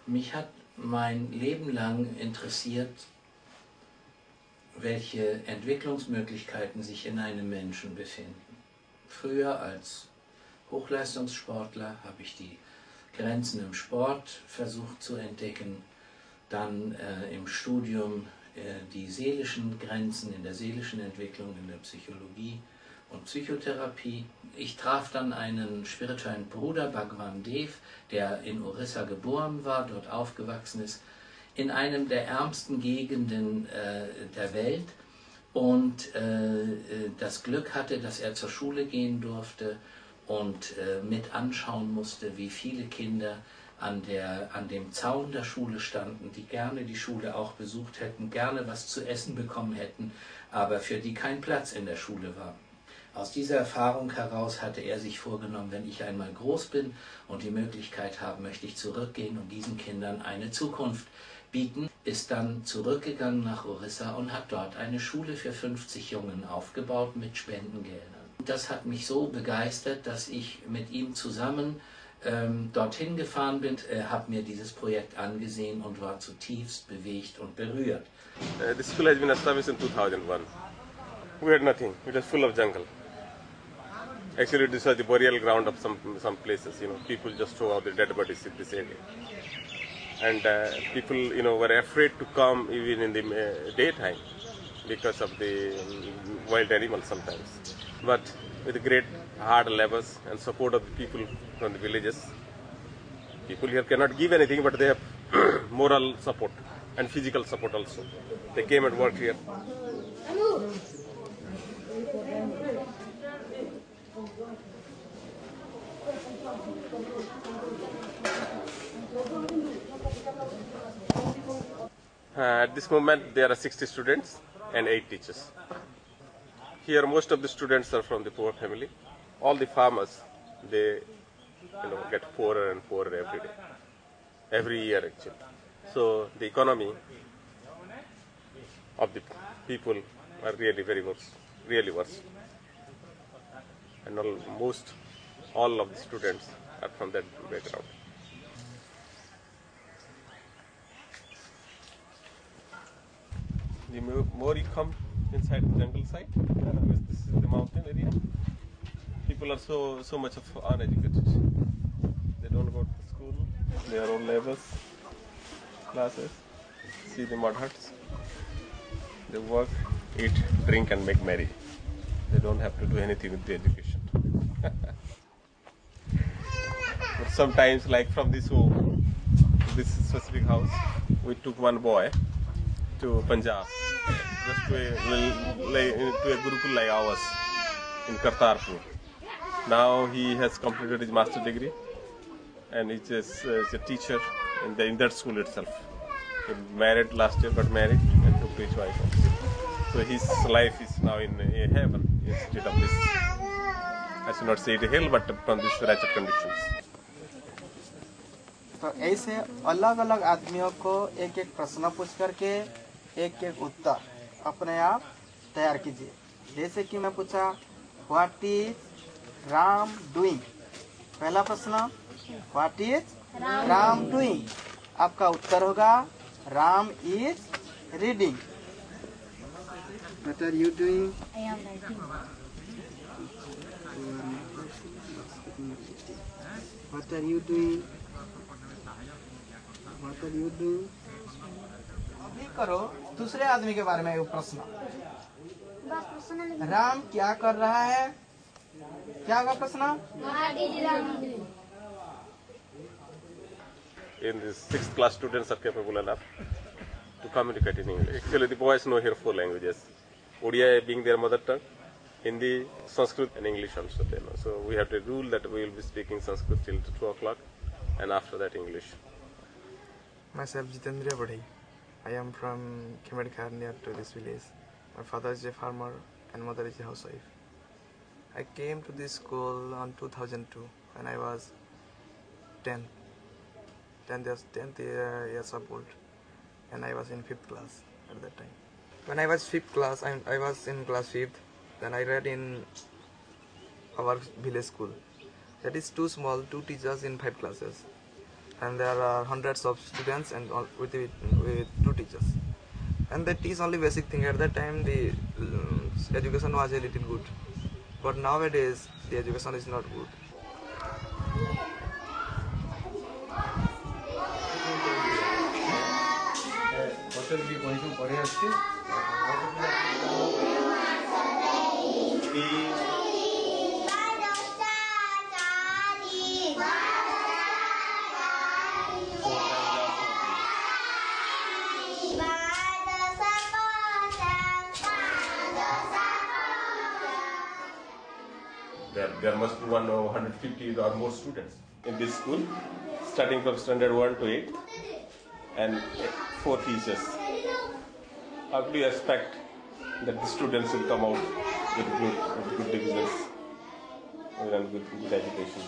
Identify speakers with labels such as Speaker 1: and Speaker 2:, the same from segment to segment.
Speaker 1: Mich hat mein Leben lang interessiert, welche Entwicklungsmöglichkeiten sich in einem Menschen befinden. Früher als Hochleistungssportler habe ich die Grenzen im Sport versucht zu entdecken, dann im Studium die seelischen Grenzen in der seelischen Entwicklung, in der Psychologie und Psychotherapie. Ich traf dann einen spirituellen Bruder, Bhagwan Dev, der in Orissa geboren war, dort aufgewachsen ist, in einem der ärmsten Gegenden der Welt und das Glück hatte, dass er zur Schule gehen durfte und mit anschauen musste, wie viele Kinder an dem Zaun der Schule standen, die gerne die Schule auch besucht hätten, gerne was zu essen bekommen hätten, aber für die kein Platz in der Schule war. Aus dieser Erfahrung heraus hatte er sich vorgenommen, wenn ich einmal groß bin und die Möglichkeit habe, möchte ich zurückgehen und diesen Kindern eine Zukunft bieten, ist dann zurückgegangen nach Orissa und hat dort eine Schule für 50 Jungen aufgebaut mit Spendengeldern. Das hat mich so begeistert, dass ich mit ihm zusammen dorthin gefahren bin, habe mir dieses Projekt angesehen und war zutiefst bewegt und berührt.
Speaker 2: The school has been established in 2001. We had nothing. It was full of jungle. Actually, this was the burial ground of some places. People just throw out their dead bodies in this area, and people, were afraid to come even in the daytime because of the wild animals sometimes. But with great hard labors and support of the people from the villages, people here cannot give anything, but they have moral support and physical support also. They came and worked here. At this moment, there are 60 students and 8 teachers. Here, most of the students are from the poor family. All the farmers, they get poorer and poorer every day, every year actually. So the economy of the people are really very worse, really worse. And almost all of the students are from that background. The more you come inside the jungle side, this is the mountain area. People are so much of uneducated. They don't go to school. They are on levels, classes. See the mud huts. They work, eat, drink, and make merry. They don't have to do anything with the education. But sometimes, like from this home, this specific house, we took one boy to Punjab, just to a Gurukul like ours in Kartarpur. Now he has completed his master's degree and is a teacher in that school itself. He married last year, got married and took his wife also. So his life is now in a heaven instead of this, I should not say it a hill, but from these wretched conditions.
Speaker 3: तो ऐसे अलग अलग आदमियों को एक एक प्रश्न पूछ करके एक एक उत्तर अपने आप तैयार कीजिए। जैसे कि मैं पूछा व्हाट इज राम डूइंग, पहला प्रश्न व्हाट इज राम डूइंग, आपका उत्तर होगा Ram is reading. What are you doing?
Speaker 4: I am writing.
Speaker 3: What are you doing? What are you doing? अभी करो दूसरे आदमी के बारे में एक प्रश्न। राम क्या कर रहा है? क्या होगा प्रश्न?
Speaker 2: In the 6th class, students are capable enough to communicate in English. Actually, the boys know here 4 languages. Odia being their mother tongue, Hindi, Sanskrit, and English also they know. So we have to rule that we will be speaking Sanskrit till 2 o'clock, and after that English.
Speaker 5: Myself Jitendra Badhai. I am from Khemedkhar near to this village. My father is a farmer and mother is a housewife. I came to this school on 2002 when I was 10 years old, and I was in 5th class at that time. When I was 5th class, I was in class 5th, then I read in our village school. That is too small, 2 teachers in 5 classes. and there are hundreds of students and with 2 teachers, and they teach only basic thing. At that time the education was a little good, but nowadays the education is not good.
Speaker 2: There must be 150 or more students in this school, starting from standard 1 to 8, and 4 teachers. How do you expect that the students will come out with good divisions and good education?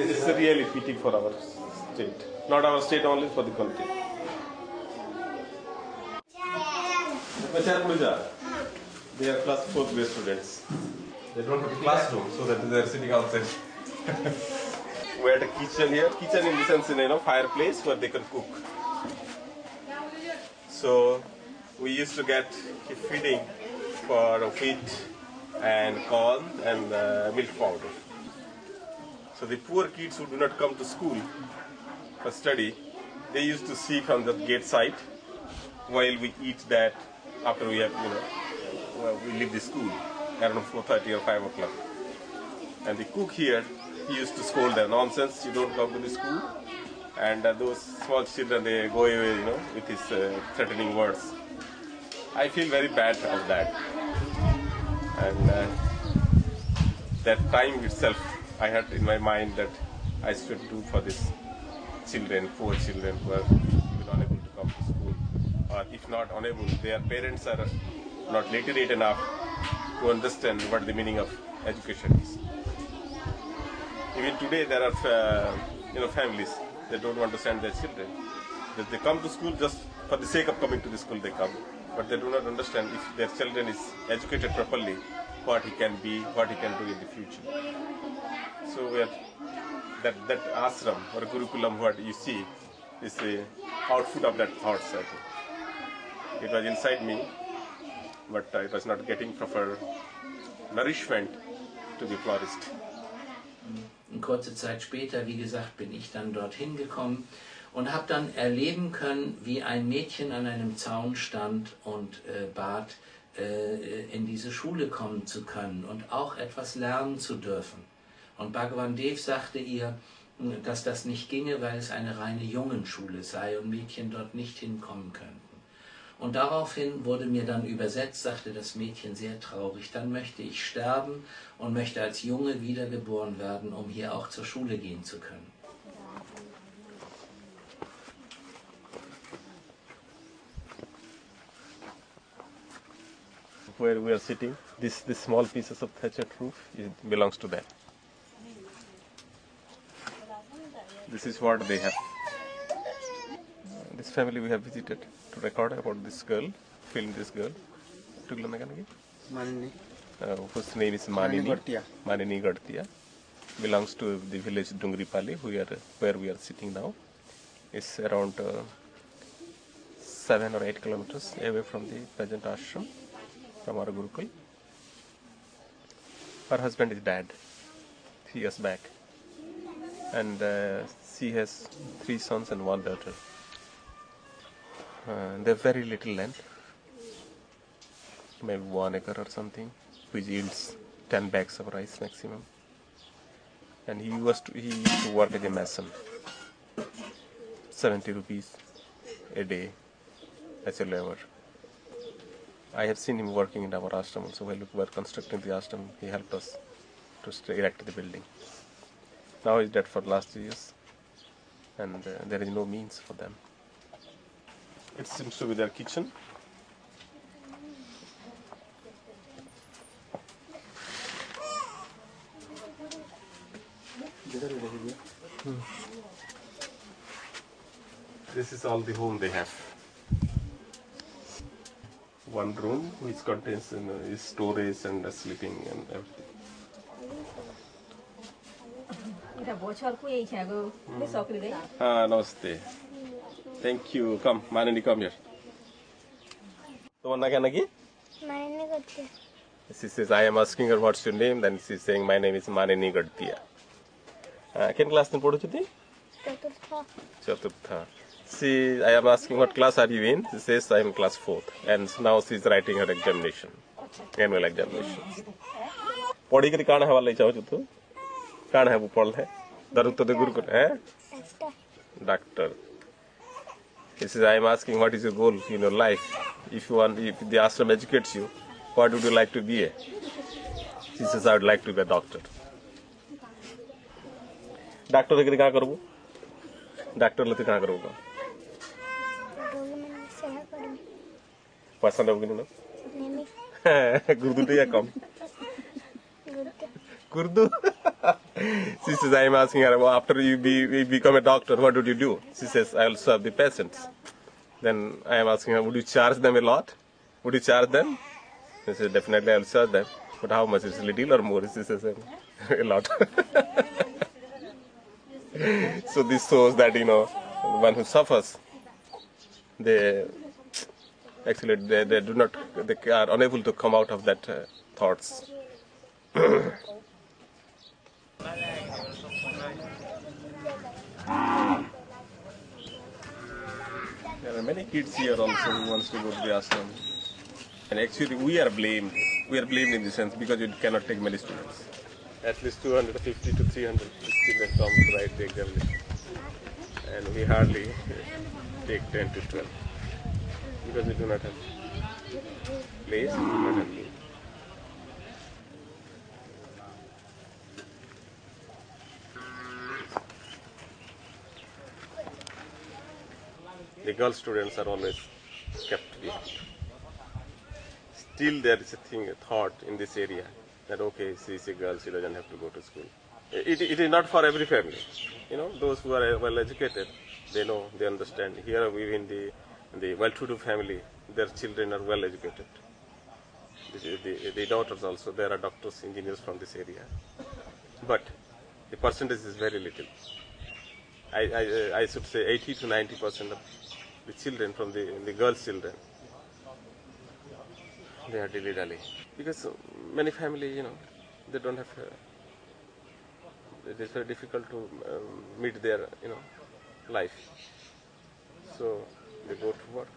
Speaker 2: It's a really pity for our state. Not our state only, for the country. They are class 4th grade students. They don't have a classroom, so that they are sitting outside. We had a kitchen here. Kitchen in the sense, fireplace where they can cook. So we used to get feeding for wheat and corn and milk powder. So the poor kids who do not come to school for study, they used to see from the gate side while we eat that after we have, we leave the school around 4:30 or 5 o'clock. And the cook here, he used to scold them, nonsense, you don't come to the school. And those small children, they go away, with his threatening words. I feel very bad of that. And that time itself, I had in my mind that I should do for these children, poor children who are even unable to come to school. Or if not unable, their parents are not literate enough to understand what the meaning of education is. Even today there are families that don't want to send their children. That they come to school just for the sake of coming to the school they come. But they do not understand if their children is educated properly, what he can be, what he can do in the future. So we are, that ashram or curriculum what you see is the output of that thoughts, I think. It was inside me, but it was not getting proper nourishment to be flourished.
Speaker 1: Kurze Zeit später, wie gesagt, bin ich dann dorthin gekommen und habe dann erleben können, wie ein Mädchen an einem Zaun stand und bat, in diese Schule kommen zu können und auch etwas lernen zu dürfen. Und Bhagavan Dev sagte ihr, dass das nicht ginge, weil es eine reine Jungenschule sei und Mädchen dort nicht hinkommen könnten. Und daraufhin wurde mir dann übersetzt, sagte das Mädchen sehr traurig, dann möchte ich sterben und möchte als Junge wiedergeboren werden, um hier auch zur Schule gehen zu können.
Speaker 2: Where we are sitting, this small pieces of thatched roof belongs to them. This is what they have. This family we have visited to record about this girl, film this girl.
Speaker 3: Manini.
Speaker 2: Whose name is Manini. Manini Gadtia. Belongs to the village Dungripali, where we are sitting now. It's around 7 or 8 kilometers away from the present ashram, from our Gurukul. Her husband is dead 3 years back, and she has 3 sons and 1 daughter. They have very little land, maybe 1 acre or something, which yields 10 bags of rice maximum. And he used to work as a mason, 70 rupees a day as a labor. I have seen him working in our ashram also. While we were constructing the ashram, he helped us to erect the building. Now he's dead for the last 2 years, and there is no means for them. It seems to be their kitchen. This is all the home they have. one room which contains storage and sleeping and everything. Namaste. Thank you. Come, Manini, come here.
Speaker 4: Manini Gadtiya.
Speaker 2: She says, I am asking her what's your name, then she's saying, my name is Manini Gadtiya. Can class in Poduchuti?
Speaker 4: Chaturtha.
Speaker 2: Chaturtha. See, I am asking what class are you in? She says, I am class 4th. And now she's writing her examination, annual examination. पढ़ी के कान है वाला चाहो जो तो कान है वो पढ़ है दरुत तो गुरु कर है doctor. He says, I am asking what is your goal in your life? If the ashram educates you, what would you like to be? She says, I would like to be a doctor. Doctor के क्या करूँ? Doctor लेते क्या करूँगा? पसंद होगी ना? गुर्दू तो या कम? Gurdu. She says, I am asking her, well, after you become a doctor, what would you do? She says, I will serve the patients. Then I am asking her, would you charge them a lot? Would you charge them? She says, definitely I will charge them. But how much? Is it little or more? She says, a lot. So this shows that, the one who suffers, they are unable to come out of that thoughts. There are many kids here also who wants to go to the ashram. And actually we are blamed. We are blamed in the sense because you cannot take many students. At least 250 to 300 students come to write the examination. And we hardly take 10 to 12. Because we do not have place, we do not have need. The girl students are always kept behind. Still there is a thought in this area that okay, she is a girl, she doesn't have to go to school. It is not for every family. Those who are well educated, they know, they understand. Here we in the well-to-do family, their children are well educated. The daughters also, there are doctors, engineers from this area. But the percentage is very little. I should say 80 to 90% of the children from the girls' children, they are dilly-dally. Because many families, they don't have, it is very difficult to meet their, life. So they go to work.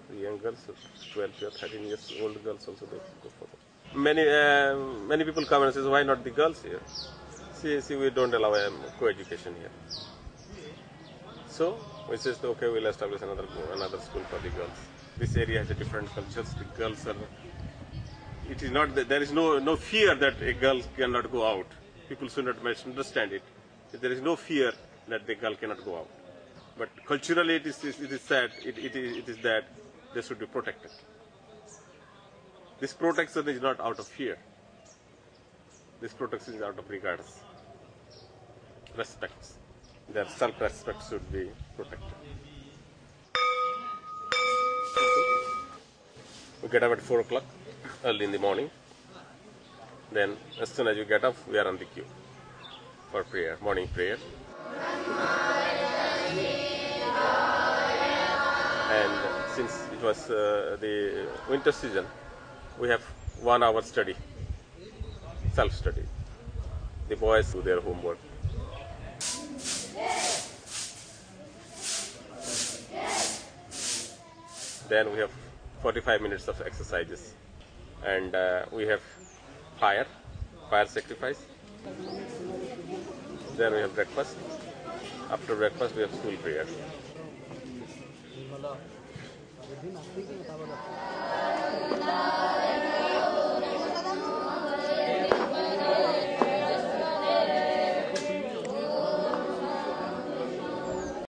Speaker 2: The young girls, 12 or 13 years old girls also, they go for work. Many people come and say, why not the girls here? See, we don't allow co-education here. So we said, okay, we'll establish another school for the girls. This area has a different culture. The girls are. It is not that there is no fear that a girl cannot go out. People should not misunderstand it. There is no fear that the girl cannot go out. But culturally, it is said it is that they should be protected. This protection is not out of fear. This protection is out of regards, respect. Their self-respect should be protected. We get up at 4 o'clock, early in the morning. Then, as soon as you get up, we are on the queue for prayer, morning prayer. And since it was the winter season, we have 1 hour study, self-study. The boys do their homework. Then we have 45 minutes of exercises. And we have fire sacrifice. Then we have breakfast. After breakfast, we have school prayer.